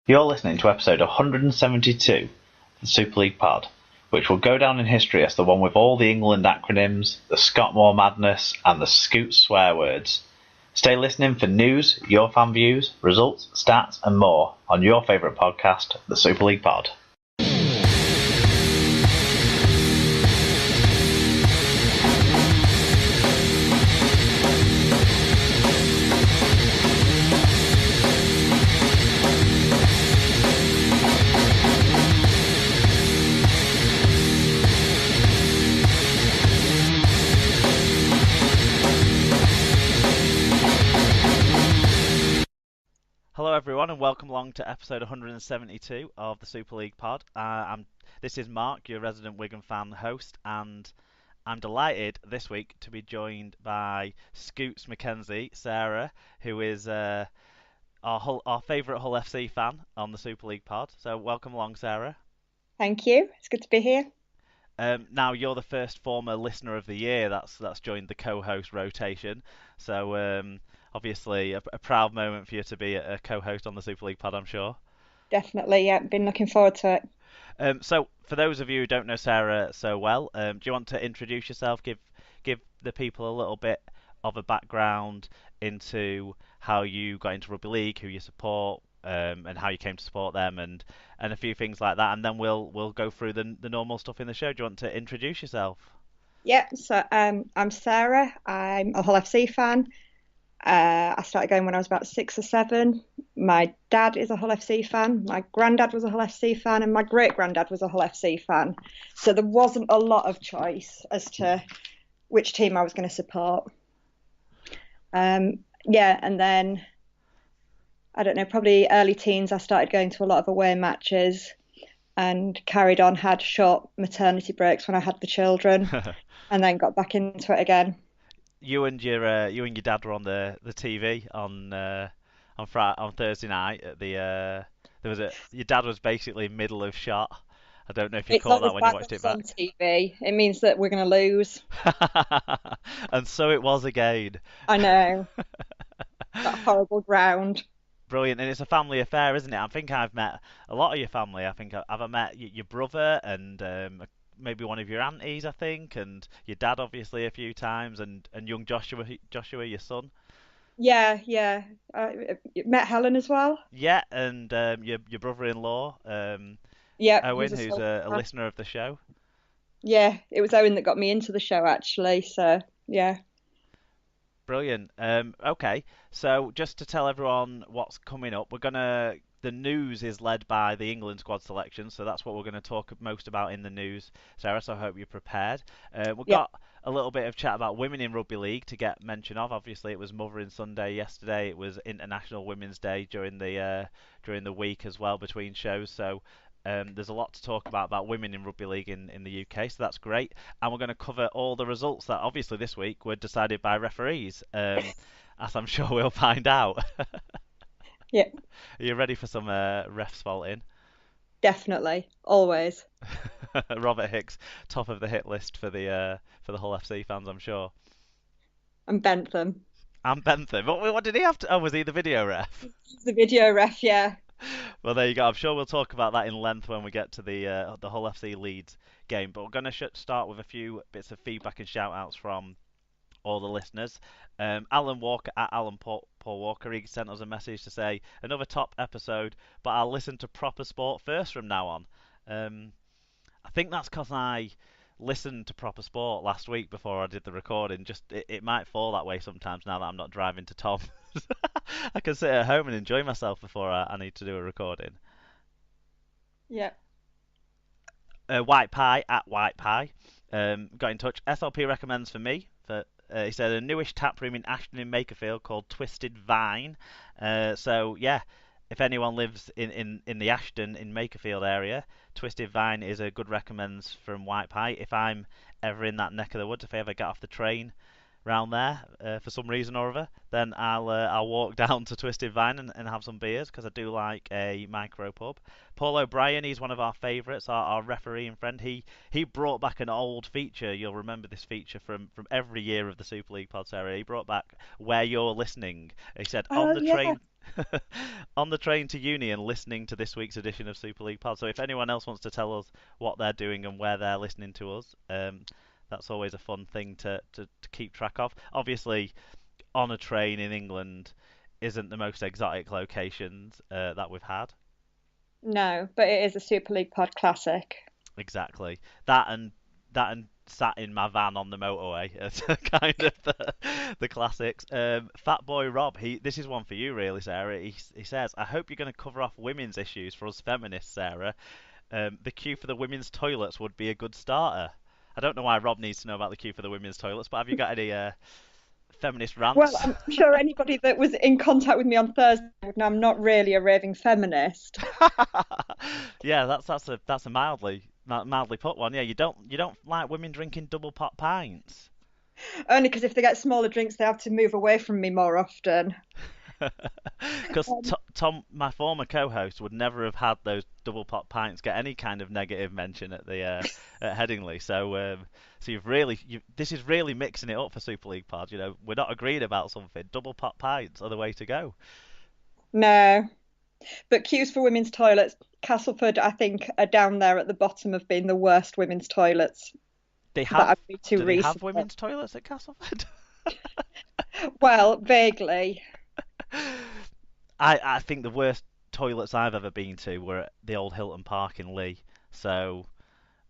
You're listening to episode 172 of the Super League Pod, which will go down in history as the one with all the England acronyms, the Scottmore madness, and the Scoot swear words. Stay listening for news, your fan views, results, stats, and more on your favourite podcast, the Super League Pod. Hello everyone and welcome along to episode 172 of the Super League Pod. This is Mark, your resident Wigan fan host, and I'm delighted this week to be joined by Scoots Mackenzie, Sarah, who is our favourite Hull FC fan on the Super League Pod. So welcome along, Sarah. Thank you. It's good to be here. Now you're the first former listener of the year that's joined the co-host rotation. So obviously a proud moment for you to be a co-host on the Super League Pod, I'm sure. Definitely, yeah. Been looking forward to it. So for those of you who don't know Sarah so well, do you want to introduce yourself? Give the people a little bit of a background into how you got into rugby league, who you support, and how you came to support them, and a few things like that, and then we'll go through the normal stuff in the show. Do you want to introduce yourself? Yeah, so I'm Sarah. I'm a Hull FC fan. I started going when I was about 6 or 7. My dad is a Hull FC fan. My granddad was a Hull FC fan, and my great granddad was a Hull FC fan. So there wasn't a lot of choice as to which team I was going to support. Yeah, and then I don't know, probably early teens, I started going to a lot of away matches and carried on, had short maternity breaks when I had the children, and then got back into it again. You and your dad were on the TV on Thursday night at the your dad was basically middle of shot. I don't know if you It's caught that always when you bad watched when it it's back. on TV. It means that we're going to lose. And so it was again. I know, that horrible ground. Brilliant, and it's a family affair, isn't it? I think I've met a lot of your family. I think I've met your brother and maybe one of your aunties, I think, and your dad obviously a few times, and young Joshua, your son. Yeah, yeah. Met Helen as well. Yeah, and your brother-in-law, Yep, who's Owen, a who's Salford a fan. listener of the show. Yeah, it was Owen that got me into the show actually. So yeah, Brilliant. Okay, so just to tell everyone what's coming up, the news is led by the England squad selection, so that's what we're gonna talk most about in the news, Sarah. So I hope you're prepared. We've yeah, got a little bit of chat about women in rugby league to get mention of. Obviously, it was Mothering Sunday yesterday. It was International Women's Day during the week as well between shows. So there's a lot to talk about women in rugby league in the UK, so that's great. And we're going to cover all the results that obviously this week were decided by referees, as I'm sure we'll find out. yeah. Are you ready for some refs faulting? Definitely, always. Robert Hicks, top of the hit list for the Hull FC fans, I'm sure. And Bentham. And Bentham. What did he have to? Oh, was he the video ref? The video ref, yeah. Well, there you go. I'm sure we'll talk about that in length when we get to the Hull FC Leeds game. But we're going to start with a few bits of feedback and shout outs from all the listeners. Alan Walker at Paul Walker, he sent us a message to say another top episode, but I'll listen to proper sport first from now on. I think that's because I listened to proper sport last week before I did the recording. Just it might fall that way sometimes now that I'm not driving to Tom. I can sit at home and enjoy myself before I need to do a recording. Yeah. White Pie at White Pie got in touch. SLP recommends for me he said a newish tap room in Ashton in Makerfield called Twisted Vine. So yeah, if anyone lives in the Ashton in Makerfield area, Twisted Vine is a good recommends from White Pie. If I'm ever in that neck of the woods, if I ever get off the train round there for some reason or other, then I'll walk down to Twisted Vine and have some beers because I do like a micro pub. Paul O'Brien, he's one of our favourites, our referee and friend. He brought back an old feature. You'll remember this feature from every year of the Super League Pod, Sarah. He brought back Where You're Listening. He said Oh yeah. on the train to uni and listening to this week's edition of Super League Pod. So if anyone else wants to tell us what they're doing and where they're listening to us, that's always a fun thing to keep track of. Obviously, on a train in England isn't the most exotic locations that we've had. No, but it is a Super League Pod classic. Exactly. That and sat in my van on the motorway as kind of the classics. Fat Boy Rob, this is one for you really, Sarah. He says, I hope you're going to cover off women's issues for us feminists, Sarah. The queue for the women's toilets would be a good starter. I don't know why Rob needs to know about the queue for the women's toilets, but have you got any feminist rants? Well, I'm sure anybody that was in contact with me on Thursday would know I'm not really a raving feminist. Yeah, that's a mildly put one. Yeah, you don't like women drinking double pot pints. Only because if they get smaller drinks, they have to move away from me more often. Because Tom, my former co-host, would never have had those double pot pints get any kind of negative mention at the at Headingley. So this is really mixing it up for Super League Pod. You know, we're not agreeing about something. Double pot pints are the way to go. No, but queues for women's toilets, Castleford, I think, are down there at the bottom of being the worst women's toilets. They have. Do they have women's toilets at Castleford? Well, vaguely. I think the worst toilets I've ever been to were at the old Hilton Park in Lee. So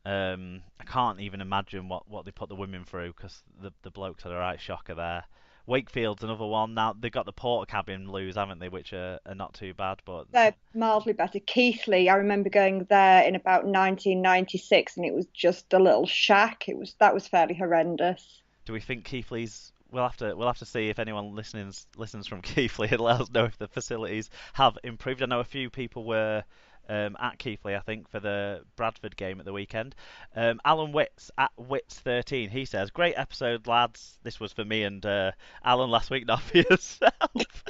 I can't even imagine what they put the women through, because the blokes are a right shocker there. Wakefield's another one. Now they've got the porta cabin loos, haven't they, which are not too bad, but they're mildly better. Keithley, I remember going there in about 1996, and it was just a little shack. That was fairly horrendous. Do we think Keithley's? We'll have to see if anyone listens from Keithley and let us know if the facilities have improved. I know a few people were at Keithley, I think, for the Bradford game at the weekend. Alan Witts at Witts13, he says, great episode, lads. This was for me and Alan last week, not for yourself.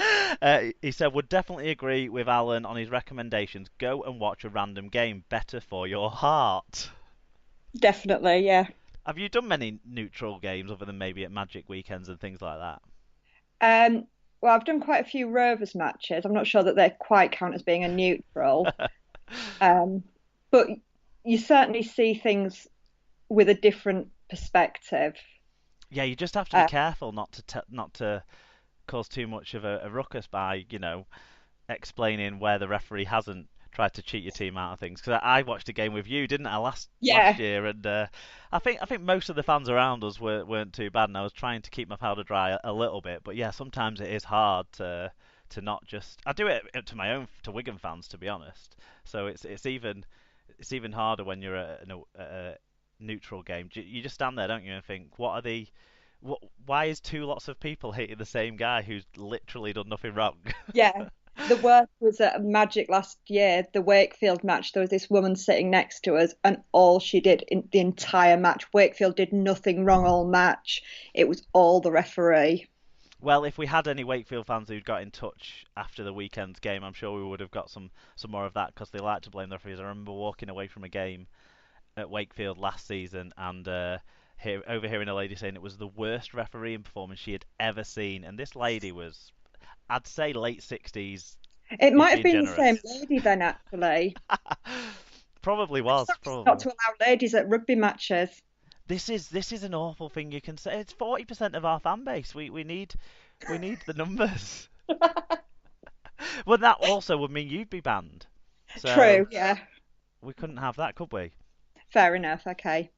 He said, would definitely agree with Alan on his recommendations. Go and watch a random game, better for your heart. Definitely, yeah. Have you done many neutral games other than maybe at Magic weekends and things like that? Well, I've done quite a few Rovers matches. I'm not sure that they quite count as being a neutral. But you certainly see things with a different perspective. Yeah, you just have to be careful not to cause too much of a ruckus by, explaining where the referee hasn't tried to cheat your team out of things. Because I watched a game with you, didn't I, last year, and I think most of the fans around us weren't too bad, and I was trying to keep my powder dry a little bit. But yeah, sometimes it is hard to not just. I do it to Wigan fans, to be honest. So it's even harder when you're at a neutral game. You just stand there, don't you, and think, why is two lots of people hating the same guy who's literally done nothing wrong? Yeah. The worst was at Magic last year, the Wakefield match. There was this woman sitting next to us, and all she did in the entire match, Wakefield did nothing wrong all match. It was all the referee. Well, if we had any Wakefield fans who'd got in touch after the weekend's game, I'm sure we would have got some more of that, because they like to blame the referees. I remember walking away from a game at Wakefield last season and overhearing a lady saying it was the worst refereeing performance she had ever seen, and this lady was, I'd say, late 60s. It might have been generous. The same lady then, actually. Probably was. Probably. Not to allow ladies at rugby matches. This is an awful thing you can say. It's 40% of our fan base. We need the numbers. Well, that also would mean you'd be banned. So true, yeah. We couldn't have that, could we? Fair enough, okay.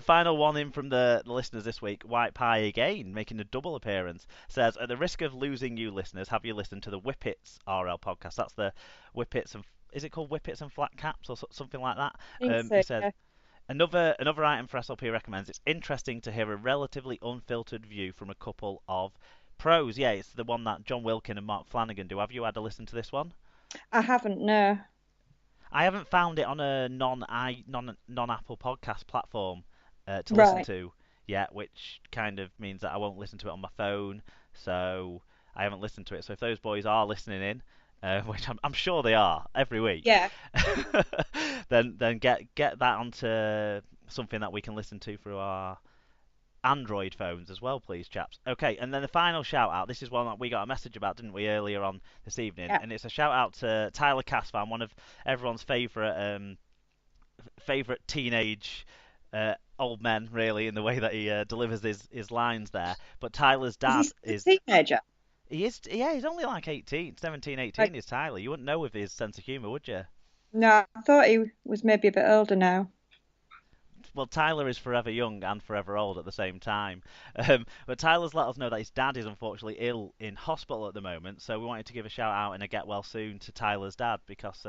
Final one in from the listeners this week. White Pie again, making a double appearance, says, at the risk of losing you listeners, have you listened to the Whippets RL podcast? That's the Whippets and, is it called Whippets and Flat Caps or something like that? He said, yeah. Another item for SLP recommends. It's interesting to hear a relatively unfiltered view from a couple of pros. Yeah, it's the one that John Wilkin and Mark Flanagan do. Have you had a listen to this one? I haven't, no. I haven't found it on a non-Apple podcast platform to listen to yet, which kind of means that I won't listen to it on my phone. So I haven't listened to it. So if those boys are listening in, which I'm sure they are every week, yeah, then get that onto something that we can listen to through our Android phones as well, please, chaps. Okay, and then the final shout out. This is one that we got a message about, didn't we, earlier on this evening? Yeah. And it's a shout out to Tyler Casfan, one of everyone's favourite teenage old men, really, in the way that he delivers his lines there. But Tyler's dad Is he a teenager? he is, yeah, he's only like 18, 17, 18 is Tyler. You wouldn't know with his sense of humour, would you? No, I thought he was maybe a bit older now. Well, Tyler is forever young and forever old at the same time. But Tyler's let us know that his dad is unfortunately ill in hospital at the moment, so we wanted to give a shout out and a get well soon to Tyler's dad because,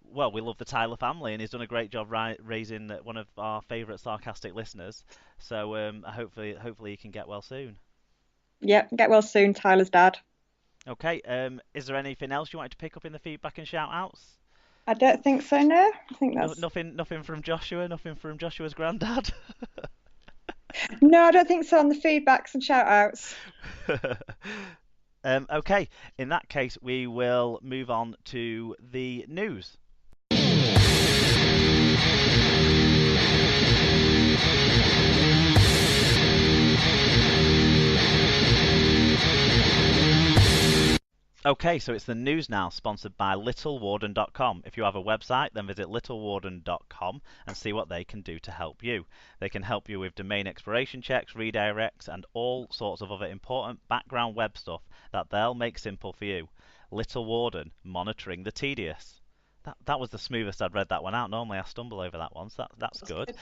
well, we love the Tyler family and he's done a great job raising one of our favourite sarcastic listeners. So hopefully he can get well soon. Yeah, get well soon, Tyler's dad. Okay, is there anything else you wanted to pick up in the feedback and shout outs? I don't think so, no. I think that's... Nothing from Joshua, nothing from Joshua's granddad? No, I don't think so on the feedbacks and shout outs. Okay, in that case, we will move on to the news. Okay, so it's the news now, sponsored by littlewarden.com. If you have a website, then visit littlewarden.com and see what they can do to help you. They can help you with domain expiration checks, redirects, and all sorts of other important background web stuff that they'll make simple for you. Little Warden, monitoring the tedious. That was the smoothest I'd read that one out. Normally I stumble over that one, so that's good.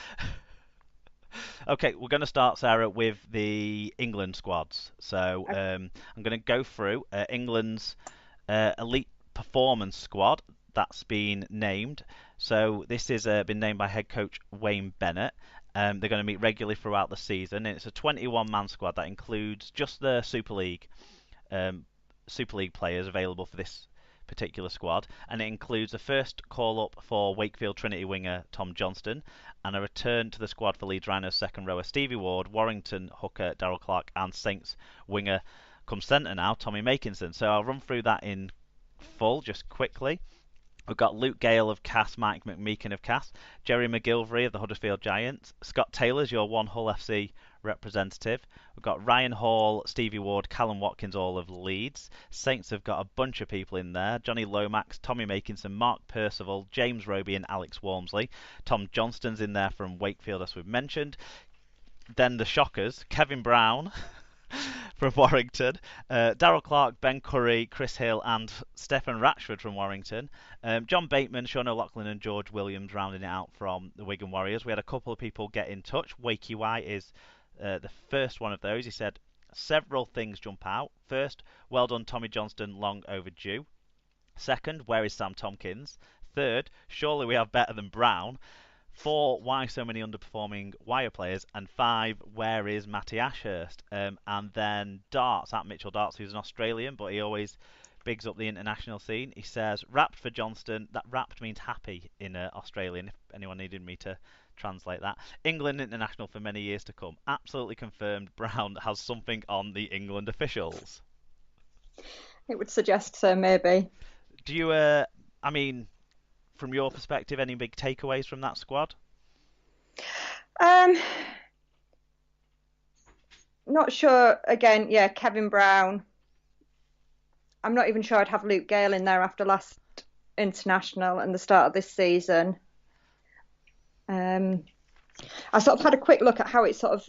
Okay, we're going to start, Sarah, with the England squads. So I'm going to go through England's elite performance squad that's been named. So this has been named by head coach Wayne Bennett. They're going to meet regularly throughout the season, and it's a 21-man squad that includes just the Super League players available for this particular squad, and it includes a first call-up for Wakefield Trinity winger Tom Johnston, and a return to the squad for Leeds Rhinos second rower Stevie Ward, Warrington hooker Darryl Clark, and Saints winger come centre now Tommy Makinson. So I'll run through that in full just quickly. We've got Luke Gale of Cass, Mike McMeekin of Cass, Jerry McGilvery of the Huddersfield Giants, Scott Taylor's your One Hull FC representative. We've got Ryan Hall, Stevie Ward, Callum Watkins, all of Leeds. Saints have got a bunch of people in there. Johnny Lomax, Tommy Makinson, Mark Percival, James Roby and Alex Walmsley. Tom Johnston's in there from Wakefield, as we've mentioned. Then the shockers, Kevin Brown from Warrington, Darryl Clark, Ben Curry, Chris Hill and Stephen Ratchford from Warrington, John Bateman, Sean O'Loughlin and George Williams rounding it out from the Wigan Warriors. We had a couple of people get in touch. Wakey Y is the first one of those. He said several things jump out. First, well done Tommy Johnston, long overdue. Second, where is Sam Tompkins? Third, surely we have better than Brown. 4, why so many underperforming Wire players? And 5, where is Matty Ashurst? And then Darts, at Mitchell Darts, who's an Australian, but he always bigs up the international scene. He says, wrapped for Johnston. That wrapped means happy in Australian, if anyone needed me to translate that. England international for many years to come. Absolutely confirmed Brown has something on the England officials. It would suggest so, maybe. Do you, I mean, from your perspective, any big takeaways from that squad? Not sure. Again, yeah, Kevin Brown. I'm not even sure I'd have Luke Gale in there after last international and the start of this season. I sort of had a quick look at how it sort of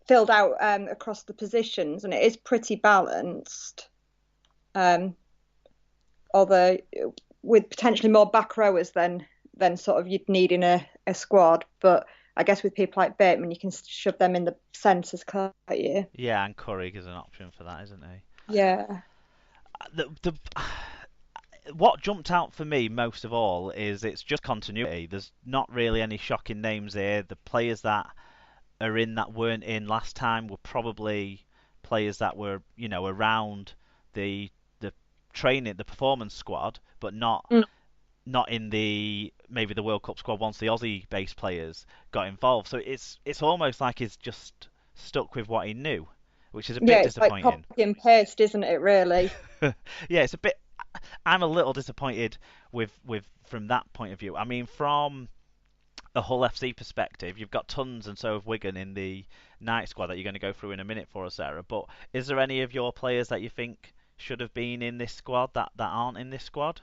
filled out across the positions, and it is pretty balanced. Although with potentially more back rowers than sort of you'd need in a squad, but I guess with people like Bateman, you can shove them in the centres, can't you? Yeah, and Curry is an option for that, isn't he? Yeah. What jumped out for me most of all is it's just continuity. There's not really any shocking names here. The players that are in that weren't in last time were probably players that were, you know, around the training, the performance squad, but not in the maybe the World Cup squad once the Aussie-based players got involved. So it's almost like he's just stuck with what he knew, which is a bit disappointing. Like copy and paste, isn't it? Really. Yeah, it's a bit. I'm a little disappointed with from that point of view. I mean, from a Hull FC perspective, you've got tons and so of Wigan in the night squad that you're going to go through in a minute for us, Sarah. But is there any of your players that you think should have been in this squad that aren't in this squad?